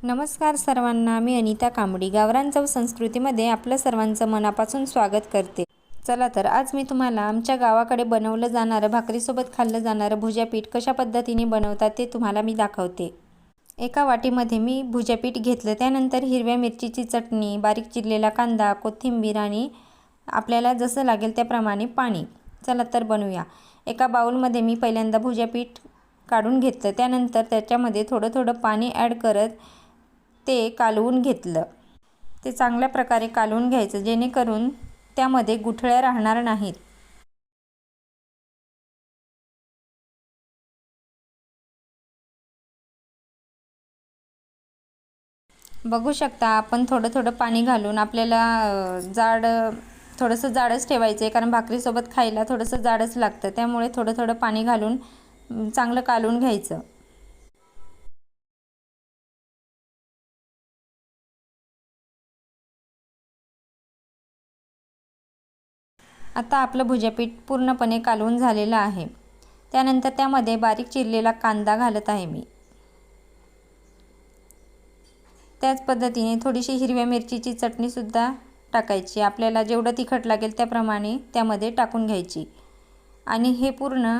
नमस्कार सर्वांना, मी अनिता कांबडी गावरान चव संस्कृतीमध्ये आपलं सर्वांचं मनापासून स्वागत करते। चला तर आज मी तुम्हाला आमच्या गावाकडे बनवलं जाणारं भाकरीसोबत खाल्लं जाणारं भुजापीठ कशा पद्धतीने बनवतात ते तुम्हाला मी दाखवते। एका वाटीमध्ये मी भुजापीठ घेतलं, त्यानंतर हिरव्या मिरचीची चटणी, बारीक चिरलेला कांदा, कोथिंबीर आणि आपल्याला जसं लागेल त्याप्रमाणे पाणी। चला तर बनवूया। एका बाउलमध्ये मी पहिल्यांदा भुजापीठ काढून घेतलं, त्यानंतर त्याच्यामध्ये थोडं थोडं पाणी ॲड करत ते कालवून घेतलं। ते चांगल्या प्रकारे कालवून घ्यायचं जेणेकरून त्यामध्ये गुठळ्या राहणार नाहीत। बघू शकता आपण थोडं थोडं पाणी घालून आपल्याला थोडंसं जाडच ठेवायचं आहे, कारण भाकरीसोबत खायला थोडंसं जाडच लागतं, त्यामुळे थोडं थोडं पाणी घालून चांगलं कालवून घ्यायचं। आता आपलं भुजापीठ पूर्णपणे कालवून झालेलं आहे। त्यानंतर त्यामध्ये बारीक चिरलेला कांदा घालत आहे मी। त्याच पद्धतीने थोडीशी हिरव्या मिरचीची चटणीसुद्धा टाकायची, आपल्याला जेवढं तिखट लागेल त्याप्रमाणे त्यामध्ये टाकून घ्यायची आणि हे पूर्ण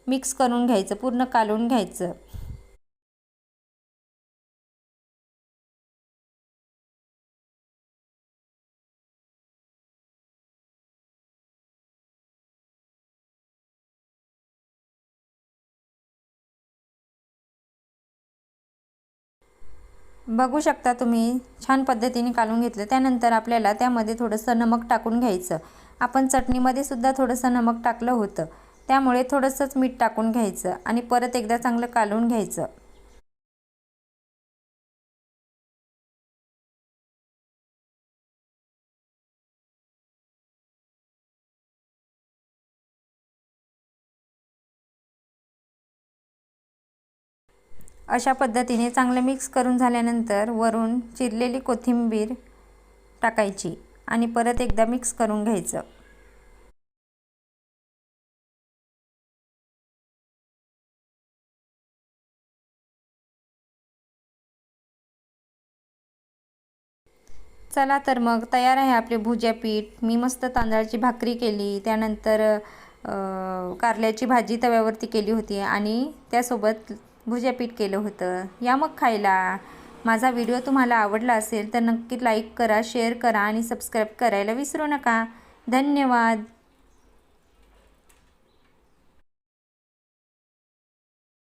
मिक्स करून घ्यायचं, पूर्ण कालवून घ्यायचं। बघू शकता तुम्ही छान पद्धतीने कालवून घेतलं। त्यानंतर आपल्याला त्यामध्ये थोडंसं नमक टाकून घ्यायचं। आपण चटणीमध्ये सुद्धा थोडंसं नमक टाकलं होतं, त्यामुळे थोडंसंच मीठ टाकून घ्यायचं आणि परत एकदा चांगलं कालवून घ्यायचं। अशा पद्धतीने चांगलं मिक्स करून झाल्यानंतर वरून चिरलेली कोथिंबीर टाकायची आणि परत एकदा मिक्स करून घ्यायचं। चला तर मग तयार आहे आपले भुजापीठ। मी मस्त तांदळाची भाकरी केली, त्यानंतर कारल्याची भाजी तव्यावरती केली होती आणि त्यासोबत भुजापीठ केलं होतं। या मग खायला। माझा व्हिडिओ तुम्हाला आवडला असेल तर नक्की लाईक करा, शेअर करा आणि सबस्क्राईब करायला विसरू नका। धन्यवाद।